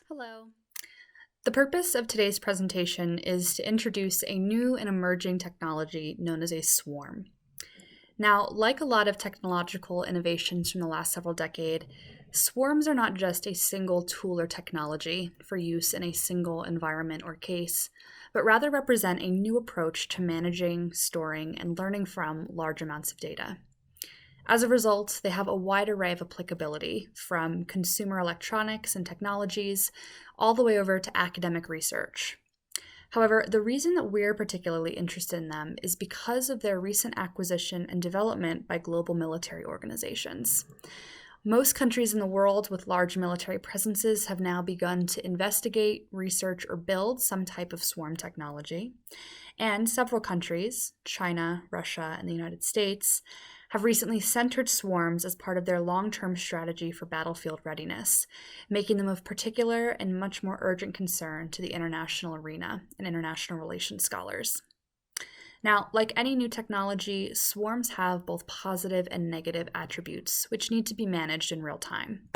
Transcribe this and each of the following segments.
Hello. The purpose of today's presentation is to introduce a new and emerging technology known as a swarm. Now, like a lot of technological innovations from the last several decades, swarms are not just a single tool or technology for use in a single environment or case, but rather represent a new approach to managing, storing, and learning from large amounts of data. As a result, they have a wide array of applicability, from consumer electronics and technologies all the way over to academic research. However, the reason that we're particularly interested in them is because of their recent acquisition and development by global military organizations. Most countries in the world with large military presences have now begun to investigate, research, or build some type of swarm technology. And several countries, China, Russia, and the United States, have recently centered swarms as part of their long-term strategy for battlefield readiness, making them of particular and much more urgent concern to the international arena and international relations scholars. Now, like any new technology, swarms have both positive and negative attributes, which need to be managed in real time.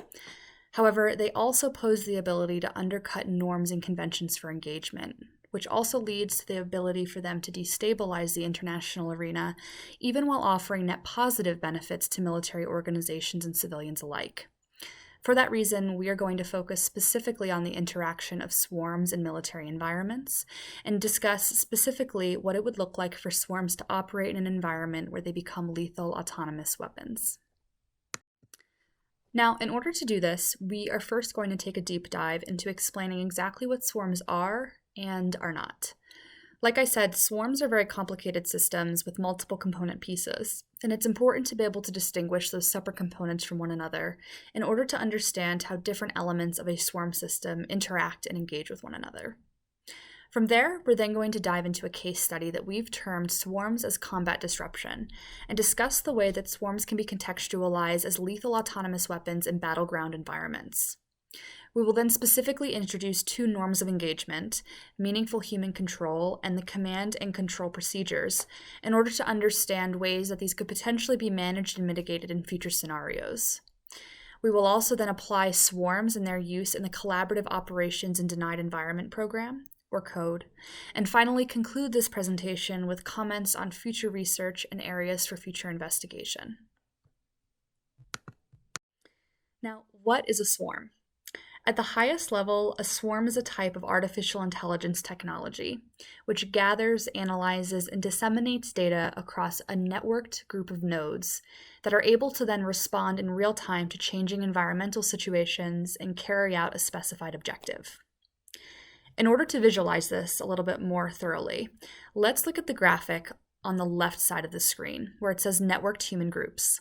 However, they also pose the ability to undercut norms and conventions for engagement, which also leads to the ability for them to destabilize the international arena, even while offering net positive benefits to military organizations and civilians alike. For that reason, we are going to focus specifically on the interaction of swarms in military environments and discuss specifically what it would look like for swarms to operate in an environment where they become lethal autonomous weapons. Now, in order to do this, we are first going to take a deep dive into explaining exactly what swarms are and are not. Like I said, swarms are very complicated systems with multiple component pieces, and it's important to be able to distinguish those separate components from one another in order to understand how different elements of a swarm system interact and engage with one another. From there, we're then going to dive into a case study that we've termed Swarms as Combat Disruption, and discuss the way that swarms can be contextualized as lethal autonomous weapons in battleground environments. We will then specifically introduce two norms of engagement, meaningful human control and the command and control procedures, in order to understand ways that these could potentially be managed and mitigated in future scenarios. We will also then apply swarms and their use in the Collaborative Operations in Denied Environment program, or CODE, and finally conclude this presentation with comments on future research and areas for future investigation. Now, what is a swarm? At the highest level, a swarm is a type of artificial intelligence technology, which gathers, analyzes, and disseminates data across a networked group of nodes that are able to then respond in real time to changing environmental situations and carry out a specified objective. In order to visualize this a little bit more thoroughly, let's look at the graphic on the left side of the screen, where it says networked human groups.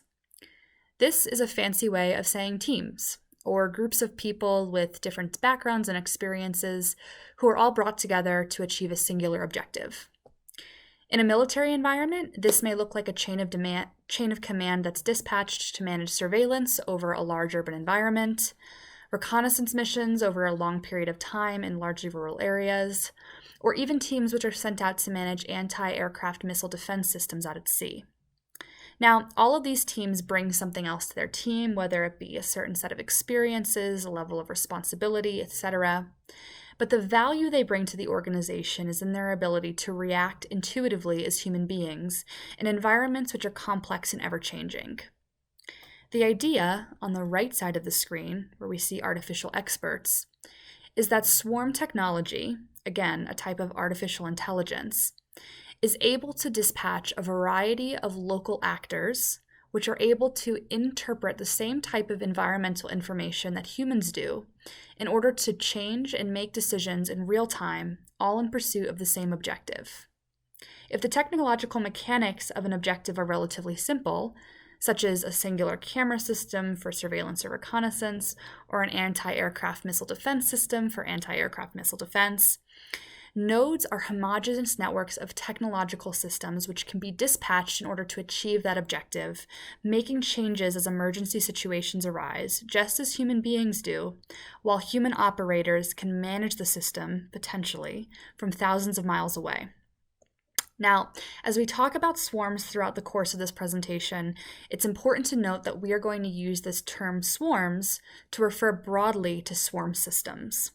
This is a fancy way of saying teams, or groups of people with different backgrounds and experiences who are all brought together to achieve a singular objective. In a military environment, this may look like a chain of command that's dispatched to manage surveillance over a large urban environment, reconnaissance missions over a long period of time in largely rural areas, or even teams which are sent out to manage anti-aircraft missile defense systems out at sea. Now, all of these teams bring something else to their team, whether it be a certain set of experiences, a level of responsibility, etc. But the value they bring to the organization is in their ability to react intuitively as human beings in environments which are complex and ever-changing. The idea, on the right side of the screen, where we see artificial experts, is that swarm technology, again, a type of artificial intelligence, is able to dispatch a variety of local actors which are able to interpret the same type of environmental information that humans do in order to change and make decisions in real time, all in pursuit of the same objective. If the technological mechanics of an objective are relatively simple, such as a singular camera system for surveillance or reconnaissance, or an anti-aircraft missile defense system for anti-aircraft missile defense, nodes are homogeneous networks of technological systems which can be dispatched in order to achieve that objective, making changes as emergency situations arise, just as human beings do, while human operators can manage the system, potentially, from thousands of miles away. Now, as we talk about swarms throughout the course of this presentation, it's important to note that we are going to use this term swarms to refer broadly to swarm systems.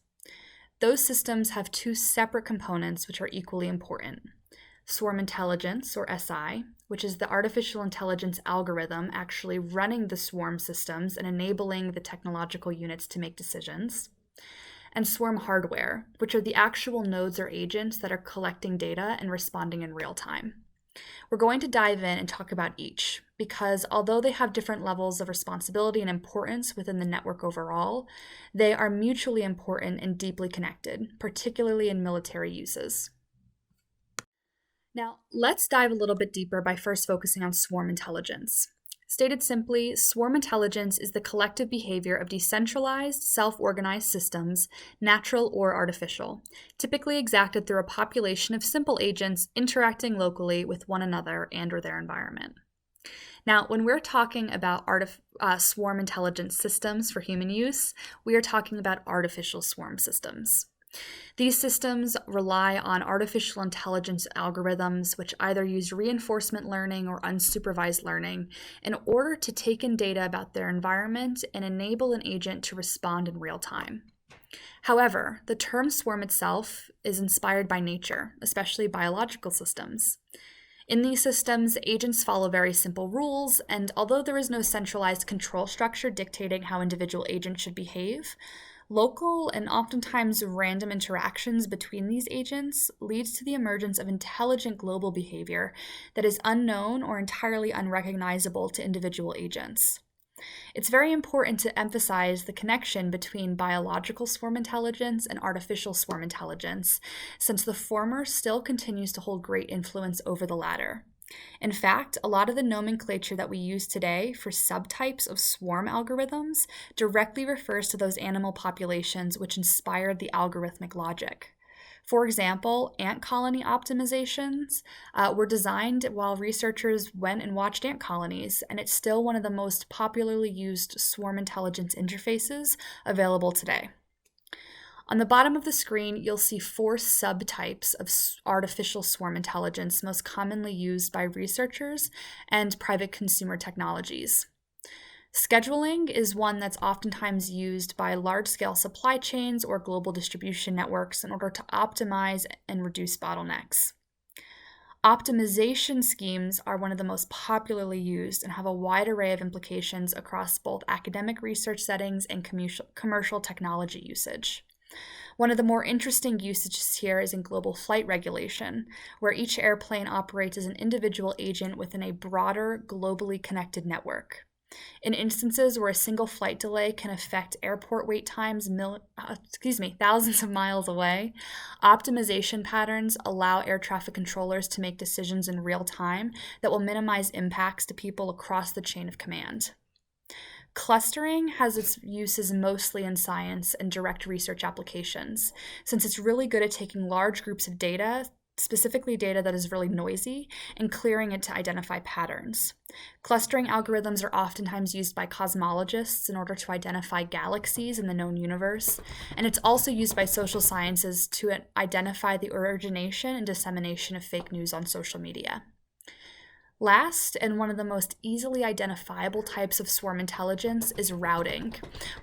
those systems have two separate components which are equally important. Swarm intelligence, or SI, which is the artificial intelligence algorithm actually running the swarm systems and enabling the technological units to make decisions. And swarm hardware, which are the actual nodes or agents that are collecting data and responding in real time. We're going to dive in and talk about each, because although they have different levels of responsibility and importance within the network overall, they are mutually important and deeply connected, particularly in military uses. Now, let's dive a little bit deeper by first focusing on swarm intelligence. Stated simply, swarm intelligence is the collective behavior of decentralized, self-organized systems, natural or artificial, typically exacted through a population of simple agents interacting locally with one another and/or their environment. Now, when we're talking about swarm intelligence systems for human use, we are talking about artificial swarm systems. These systems rely on artificial intelligence algorithms which either use reinforcement learning or unsupervised learning in order to take in data about their environment and enable an agent to respond in real time. However, the term swarm itself is inspired by nature, especially biological systems. In these systems, agents follow very simple rules, and although there is no centralized control structure dictating how individual agents should behave, local and oftentimes random interactions between these agents leads to the emergence of intelligent global behavior that is unknown or entirely unrecognizable to individual agents. It's very important to emphasize the connection between biological swarm intelligence and artificial swarm intelligence, since the former still continues to hold great influence over the latter. In fact, a lot of the nomenclature that we use today for subtypes of swarm algorithms directly refers to those animal populations which inspired the algorithmic logic. For example, ant colony optimizations were designed while researchers went and watched ant colonies, and it's still one of the most popularly used swarm intelligence interfaces available today. On the bottom of the screen, you'll see 4 subtypes of artificial swarm intelligence most commonly used by researchers and private consumer technologies. Scheduling is one that's oftentimes used by large-scale supply chains or global distribution networks in order to optimize and reduce bottlenecks. Optimization schemes are one of the most popularly used and have a wide array of implications across both academic research settings and commercial technology usage. One of the more interesting usages here is in global flight regulation, where each airplane operates as an individual agent within a broader, globally connected network. In instances where a single flight delay can affect airport wait times thousands of miles away, optimization patterns allow air traffic controllers to make decisions in real time that will minimize impacts to people across the chain of command. Clustering has its uses mostly in science and direct research applications, since it's really good at taking large groups of data, specifically data that is really noisy, and clearing it to identify patterns. Clustering algorithms are oftentimes used by cosmologists in order to identify galaxies in the known universe, and it's also used by social sciences to identify the origination and dissemination of fake news on social media. Last, and one of the most easily identifiable types of swarm intelligence is routing.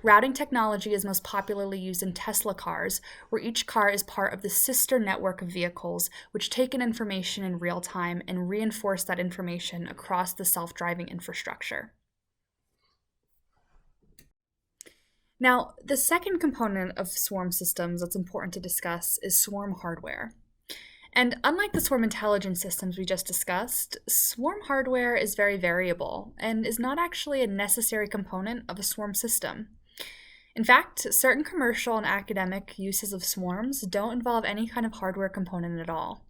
Routing technology is most popularly used in Tesla cars, where each car is part of the sister network of vehicles which take in information in real time and reinforce that information across the self-driving infrastructure. Now, the second component of swarm systems that's important to discuss is swarm hardware. And unlike the swarm intelligence systems we just discussed, swarm hardware is very variable and is not actually a necessary component of a swarm system. In fact, certain commercial and academic uses of swarms don't involve any kind of hardware component at all.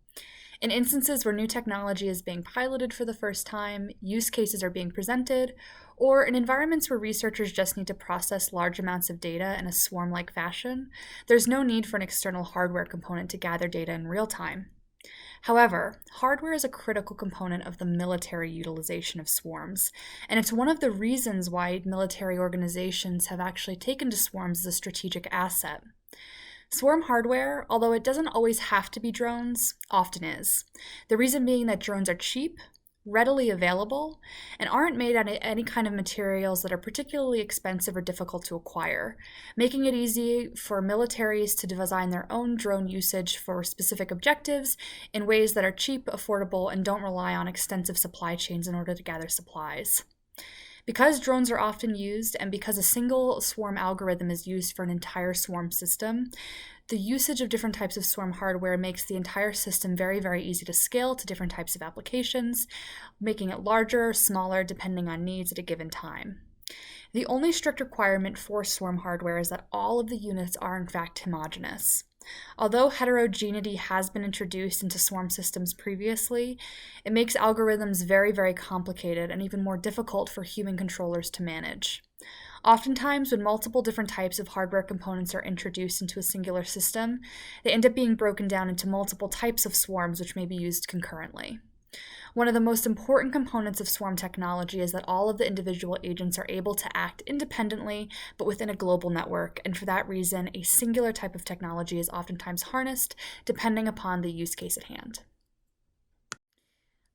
In instances where new technology is being piloted for the first time, use cases are being presented, or in environments where researchers just need to process large amounts of data in a swarm-like fashion, there's no need for an external hardware component to gather data in real time. However, hardware is a critical component of the military utilization of swarms, and it's one of the reasons why military organizations have actually taken to swarms as a strategic asset. Swarm hardware, although it doesn't always have to be drones, often is. The reason being that drones are cheap, readily available, and aren't made out of any kind of materials that are particularly expensive or difficult to acquire, making it easy for militaries to design their own drone usage for specific objectives in ways that are cheap, affordable, and don't rely on extensive supply chains in order to gather supplies. Because drones are often used, and because a single swarm algorithm is used for an entire swarm system, the usage of different types of swarm hardware makes the entire system very, very easy to scale to different types of applications, making it larger or smaller depending on needs at a given time. The only strict requirement for swarm hardware is that all of the units are in fact homogeneous. Although heterogeneity has been introduced into swarm systems previously, it makes algorithms very, very complicated and even more difficult for human controllers to manage. Oftentimes, when multiple different types of hardware components are introduced into a singular system, they end up being broken down into multiple types of swarms which may be used concurrently. One of the most important components of swarm technology is that all of the individual agents are able to act independently but within a global network, and for that reason, a singular type of technology is oftentimes harnessed depending upon the use case at hand.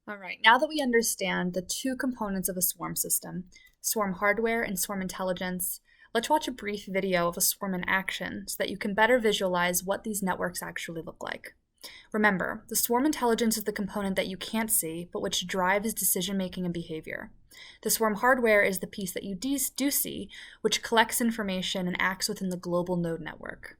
All right, now that we understand the two components of a swarm system, swarm hardware and swarm intelligence, let's watch a brief video of a swarm in action so that you can better visualize what these networks actually look like. Remember, the swarm intelligence is the component that you can't see, but which drives decision-making and behavior. The swarm hardware is the piece that you do see, which collects information and acts within the global node network.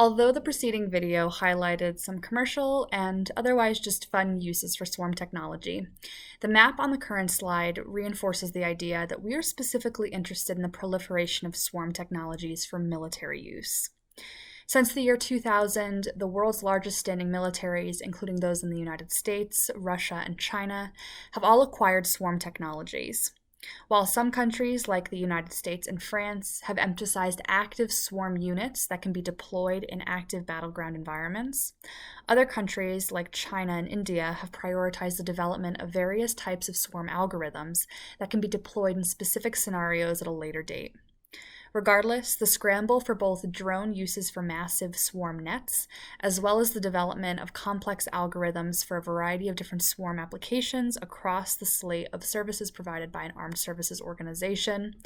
Although the preceding video highlighted some commercial and otherwise just fun uses for swarm technology, the map on the current slide reinforces the idea that we are specifically interested in the proliferation of swarm technologies for military use. Since the year 2000, the world's largest standing militaries, including those in the United States, Russia, and China, have all acquired swarm technologies. While some countries, like the United States and France, have emphasized active swarm units that can be deployed in active battleground environments, other countries, like China and India, have prioritized the development of various types of swarm algorithms that can be deployed in specific scenarios at a later date. Regardless, the scramble for both drone uses for massive swarm nets, as well as the development of complex algorithms for a variety of different swarm applications across the slate of services provided by an armed services organization,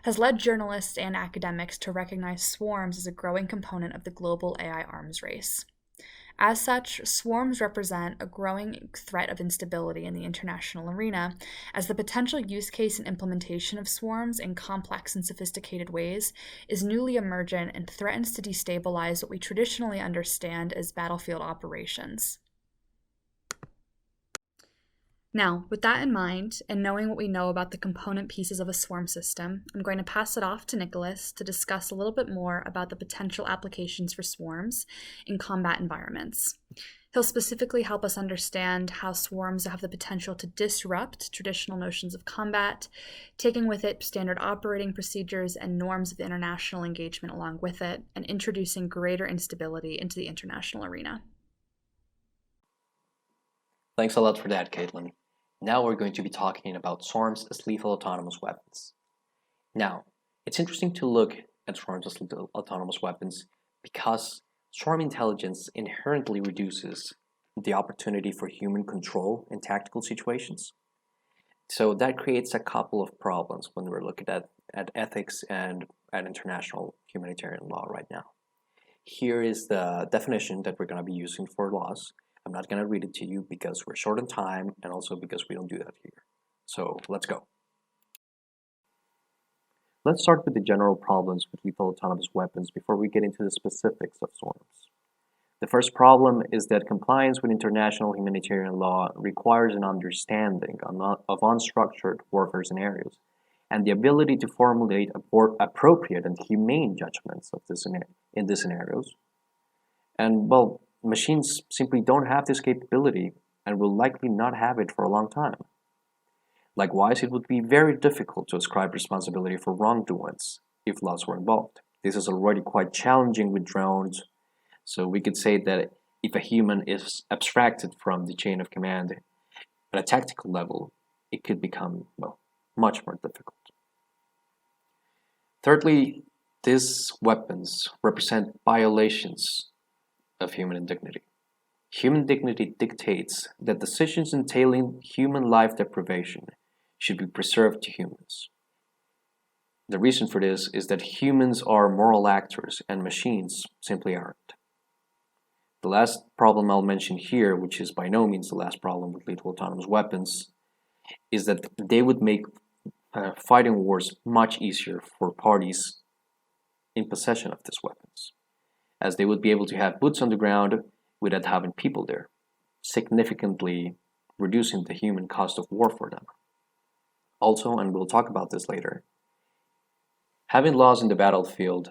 has led journalists and academics to recognize swarms as a growing component of the global AI arms race. As such, swarms represent a growing threat of instability in the international arena, as the potential use case and implementation of swarms in complex and sophisticated ways is newly emergent and threatens to destabilize what we traditionally understand as battlefield operations. Now, with that in mind, and knowing what we know about the component pieces of a swarm system, I'm going to pass it off to Nicholas to discuss a little bit more about the potential applications for swarms in combat environments. He'll specifically help us understand how swarms have the potential to disrupt traditional notions of combat, taking with it standard operating procedures and norms of international engagement along with it, and introducing greater instability into the international arena. Thanks a lot for that, Caitlin. Now we're going to be talking about swarms as lethal autonomous weapons. Now, it's interesting to look at swarms as lethal autonomous weapons because swarm intelligence inherently reduces the opportunity for human control in tactical situations. So that creates a couple of problems when we're looking at ethics and at international humanitarian law right now. Here is the definition that we're going to be using for laws. I'm not going to read it to you because we're short on time and also because we don't do that here. So let's go. Let's start with the general problems with lethal autonomous weapons before we get into the specifics of swarms. The first problem is that compliance with international humanitarian law requires an understanding of unstructured warfare scenarios and the ability to formulate appropriate and humane judgments in these scenarios. And well, machines simply don't have this capability and will likely not have it for a long time. Likewise, it would be very difficult to ascribe responsibility for wrongdoings if laws were involved. This is already quite challenging with drones, so we could say that if a human is abstracted from the chain of command at a tactical level, it could become, well, much more difficult. Thirdly, these weapons represent violations of human dignity. Human dignity dictates that decisions entailing human life deprivation should be preserved to humans. The reason for this is that humans are moral actors and machines simply aren't. The last problem I'll mention here, which is by no means the last problem with lethal autonomous weapons, is that they would make fighting wars much easier for parties in possession of these weapons, as they would be able to have boots on the ground without having people there, significantly reducing the human cost of war for them. Also, and we'll talk about this later, having laws in the battlefield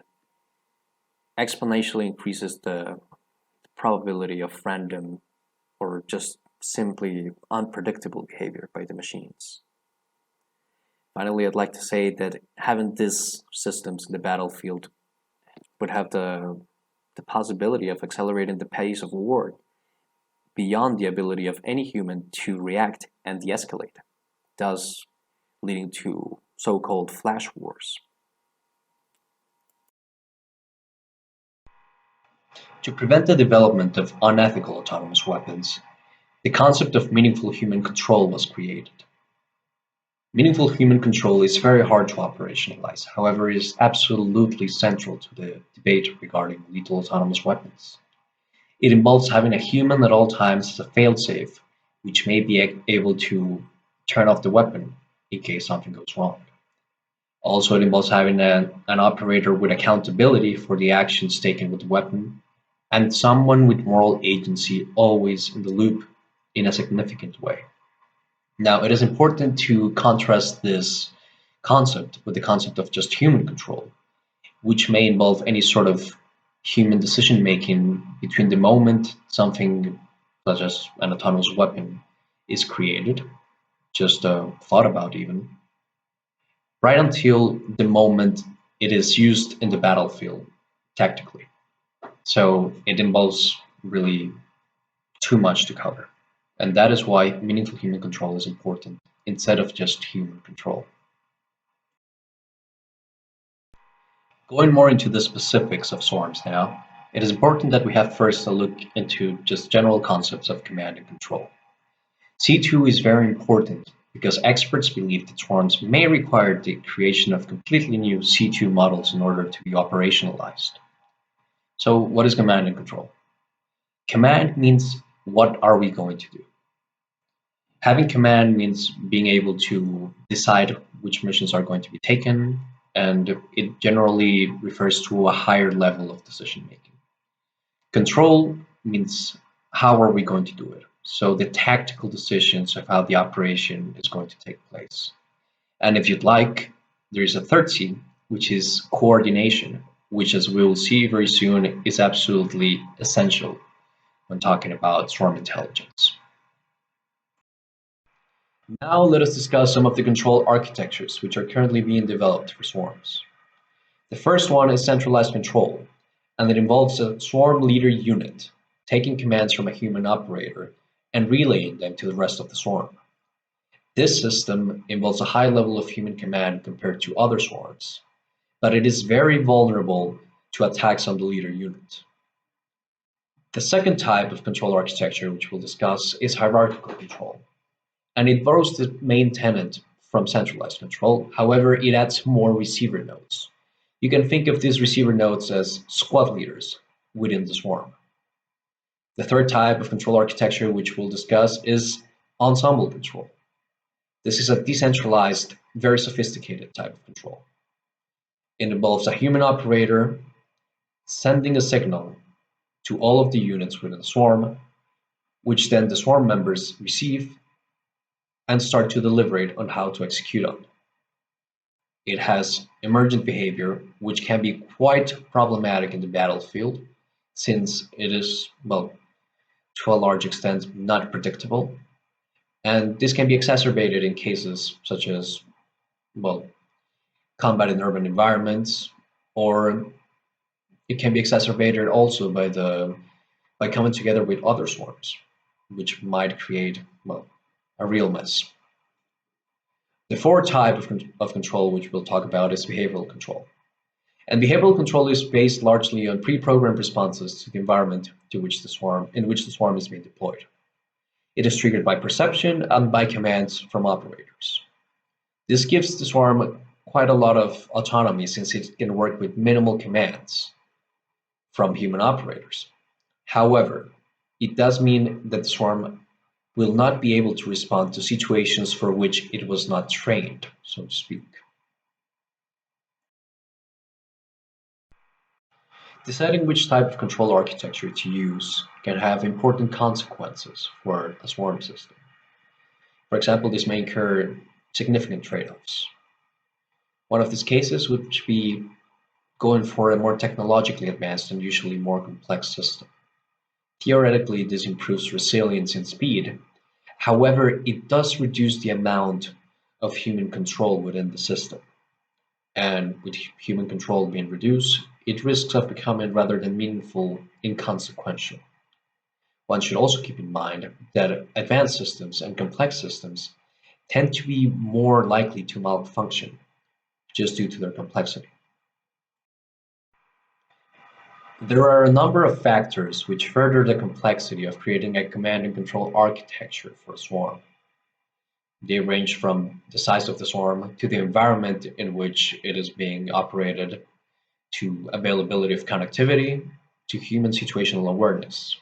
exponentially increases the probability of random or just simply unpredictable behavior by the machines. Finally, I'd like to say that having these systems in the battlefield would have the possibility of accelerating the pace of war beyond the ability of any human to react and de-escalate, thus leading to so-called flash wars. To prevent the development of unethical autonomous weapons, the concept of meaningful human control was created. Meaningful human control is very hard to operationalize, however, it is absolutely central to the debate regarding lethal autonomous weapons. It involves having a human at all times as a failsafe, which may be able to turn off the weapon in case something goes wrong. Also, it involves having an operator with accountability for the actions taken with the weapon, and someone with moral agency always in the loop in a significant way. Now, it is important to contrast this concept with the concept of just human control, which may involve any sort of human decision making between the moment something such as an autonomous weapon is created, just thought about even, right until the moment it is used in the battlefield tactically. So it involves really too much to cover. And that is why meaningful human control is important instead of just human control. Going more into the specifics of swarms now, it is important that we have first a look into just general concepts of command and control. C2 is very important because experts believe that swarms may require the creation of completely new C2 models in order to be operationalized. So what is command and control? Command means what are we going to do? Having command means being able to decide which missions are going to be taken, and it generally refers to a higher level of decision making. Control means how are we going to do it? So the tactical decisions of how the operation is going to take place. And if you'd like, there's a third C, which is coordination, which, as we will see very soon, is absolutely essential when talking about swarm intelligence. Now let us discuss some of the control architectures which are currently being developed for swarms. The first one is centralized control, and it involves a swarm leader unit taking commands from a human operator and relaying them to the rest of the swarm. This system involves a high level of human command compared to other swarms, but it is very vulnerable to attacks on the leader unit. The second type of control architecture which we'll discuss is hierarchical control, and it borrows the main tenet from centralized control. However, it adds more receiver nodes. You can think of these receiver nodes as squad leaders within the swarm. The third type of control architecture which we'll discuss is ensemble control. This is a decentralized, very sophisticated type of control. It involves a human operator sending a signal to all of the units within the swarm, which then the swarm members receive and start to deliberate on how to execute on. It has emergent behavior, which can be quite problematic in the battlefield, since it is, well, to a large extent, not predictable. And this can be exacerbated in cases such as, well, combat in urban environments, or it can be exacerbated also by coming together with other swarms, which might create, well, a real mess. The fourth type of control, which we'll talk about, is behavioral control. And behavioral control is based largely on pre-programmed responses to the environment in which the swarm is being deployed. It is triggered by perception and by commands from operators. This gives the swarm quite a lot of autonomy since it can work with minimal commands from human operators. However, it does mean that the swarm will not be able to respond to situations for which it was not trained, so to speak. Deciding which type of control architecture to use can have important consequences for a swarm system. For example, this may incur significant trade-offs. One of these cases would be going for a more technologically advanced and usually more complex system. Theoretically, this improves resilience and speed. However, it does reduce the amount of human control within the system. And with human control being reduced, it risks of becoming rather than meaningful inconsequential. One should also keep in mind that advanced systems and complex systems tend to be more likely to malfunction just due to their complexity. There are a number of factors which further the complexity of creating a command and control architecture for a swarm. They range from the size of the swarm to the environment in which it is being operated, to availability of connectivity, to human situational awareness.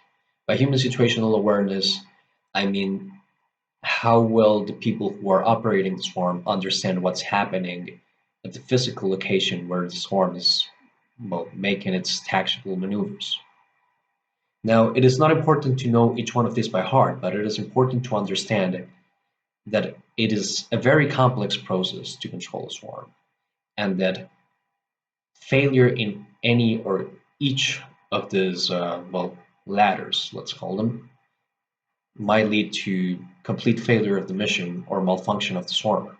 By human situational awareness, I mean how well the people who are operating the swarm understand what's happening at the physical location where the swarm is, well, making its tactical maneuvers. Now, it is not important to know each one of these by heart, but it is important to understand that it is a very complex process to control a swarm, and that failure in any or each of these, well, ladders, let's call them, might lead to complete failure of the mission or malfunction of the swarm.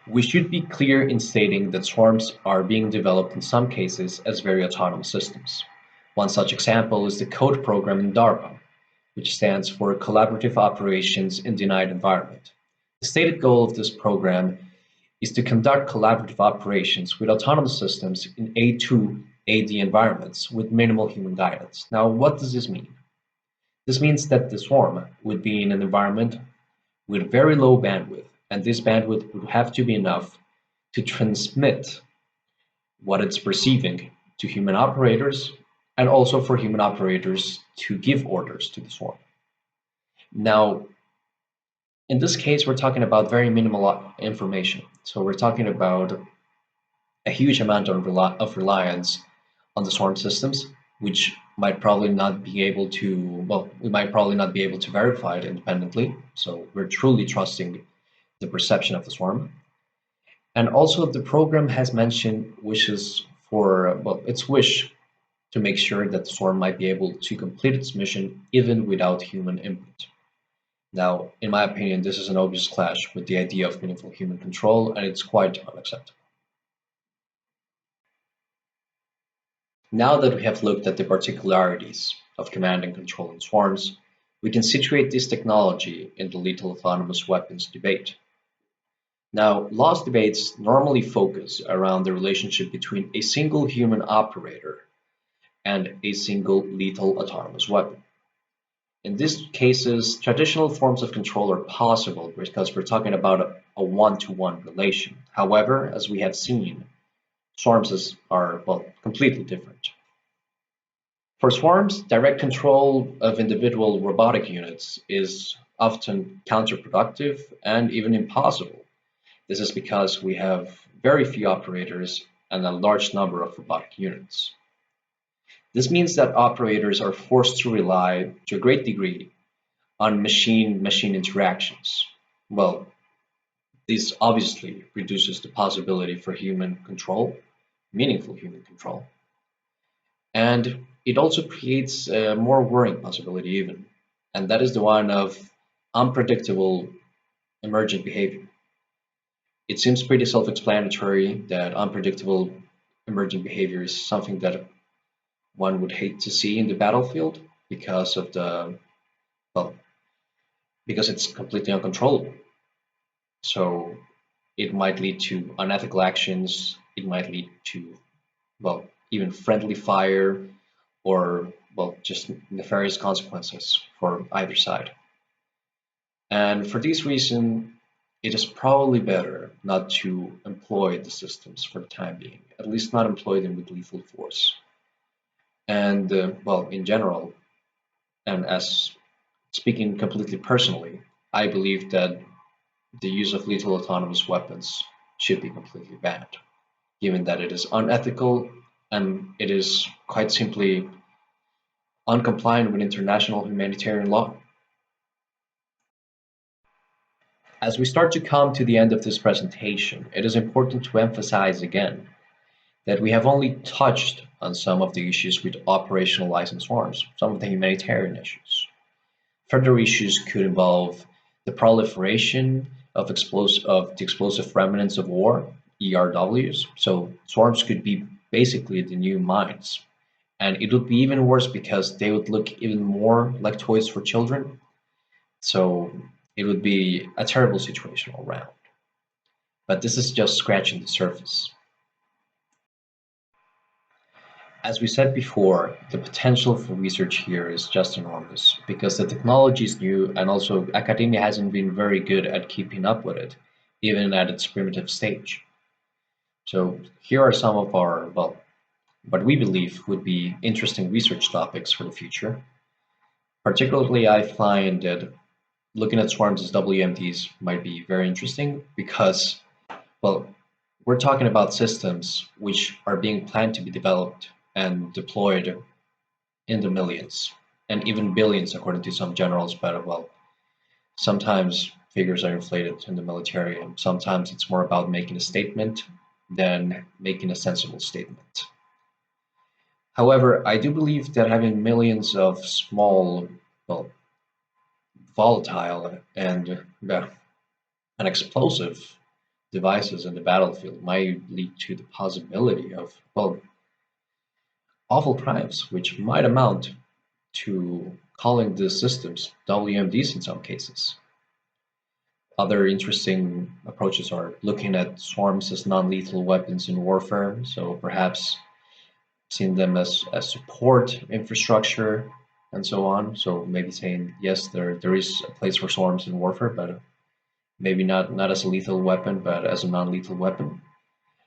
We should be clear in stating that swarms are being developed in some cases as very autonomous systems. One such example is the CODE program in DARPA, which stands for Collaborative Operations in Denied Environment. The stated goal of this program is to conduct collaborative operations with autonomous systems in A2 AD environments with minimal human guidance. Now, what does this mean? This means that the swarm would be in an environment with very low bandwidth, and this bandwidth would have to be enough to transmit what it's perceiving to human operators and also for human operators to give orders to the swarm. Now, in this case, we're talking about very minimal information. So we're talking about a huge amount of reliance on the swarm systems, which might probably not be able to, well, we might probably not be able to verify it independently. So we're truly trusting the perception of the swarm. And also, the program has mentioned wishes for, well, its wish to make sure that the swarm might be able to complete its mission even without human input. Now, in my opinion, this is an obvious clash with the idea of meaningful human control, and it's quite unacceptable. Now that we have looked at the particularities of command and control in swarms, we can situate this technology in the lethal autonomous weapons debate. Now, laws debates normally focus around the relationship between a single human operator and a single lethal autonomous weapon. In these cases, traditional forms of control are possible because we're talking about a one-to-one relation. However, as we have seen, are, well, completely different. For swarms, direct control of individual robotic units is often counterproductive and even impossible. This is because we have very few operators and a large number of robotic units. This means that operators are forced to rely, to a great degree, on machine-machine interactions. Well, this obviously reduces the possibility for human control, meaningful human control, and it also creates a more worrying possibility even, and that is the one of unpredictable emergent behavior. It seems pretty self-explanatory that unpredictable emergent behavior is something that one would hate to see in the battlefield because of the, well, because it's completely uncontrollable. So it might lead to unethical actions, it might lead to, well, even friendly fire or, well, just nefarious consequences for either side. And for this reason, it is probably better not to employ the systems for the time being, at least not employ them with lethal force. And, well, in general, and as speaking completely personally, I believe that the use of lethal autonomous weapons should be completely banned, given that it is unethical and it is quite simply uncompliant with international humanitarian law. As we start to come to the end of this presentation, it is important to emphasize again that we have only touched on some of the issues with operational licensed arms, some of the humanitarian issues. Further issues could involve the proliferation of the explosive remnants of war, ERWs. So swarms could be basically the new mines. And it would be even worse because they would look even more like toys for children. So it would be a terrible situation all around. But this is just scratching the surface. As we said before, the potential for research here is just enormous because the technology is new and also academia hasn't been very good at keeping up with it, even at its primitive stage. So here are some of our, well, what we believe would be interesting research topics for the future. Particularly, I find that looking at swarms as WMDs might be very interesting because, well, we're talking about systems which are being planned to be developed and deployed in the millions and even billions, according to some generals. But well, sometimes figures are inflated in the military, and sometimes it's more about making a statement than making a sensible statement. However, I do believe that having millions of small, well, volatile and explosive devices in the battlefield might lead to the possibility of, well, awful crimes, which might amount to calling the systems WMDs in some cases. Other interesting approaches are looking at swarms as non-lethal weapons in warfare, so perhaps seeing them as support infrastructure and so on. So maybe saying yes, there is a place for swarms in warfare, but maybe not as a lethal weapon, but as a non-lethal weapon.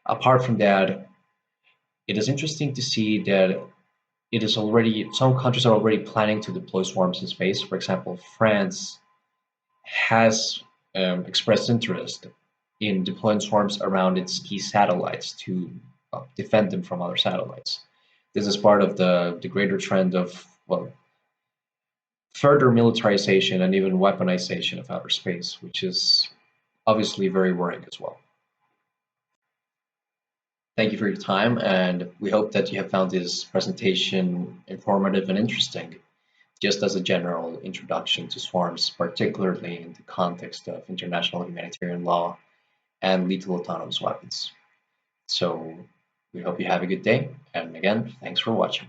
Apart from that, it is interesting to see that it is already, some countries are already planning to deploy swarms in space. For example, France has expressed interest in deploying swarms around its key satellites to defend them from other satellites. This is part of the greater trend of, well, further militarization and even weaponization of outer space, which is obviously very worrying as well. Thank you for your time, and we hope that you have found this presentation informative and interesting, just as a general introduction to swarms, particularly in the context of international humanitarian law and lethal autonomous weapons. So we hope you have a good day, and again, thanks for watching.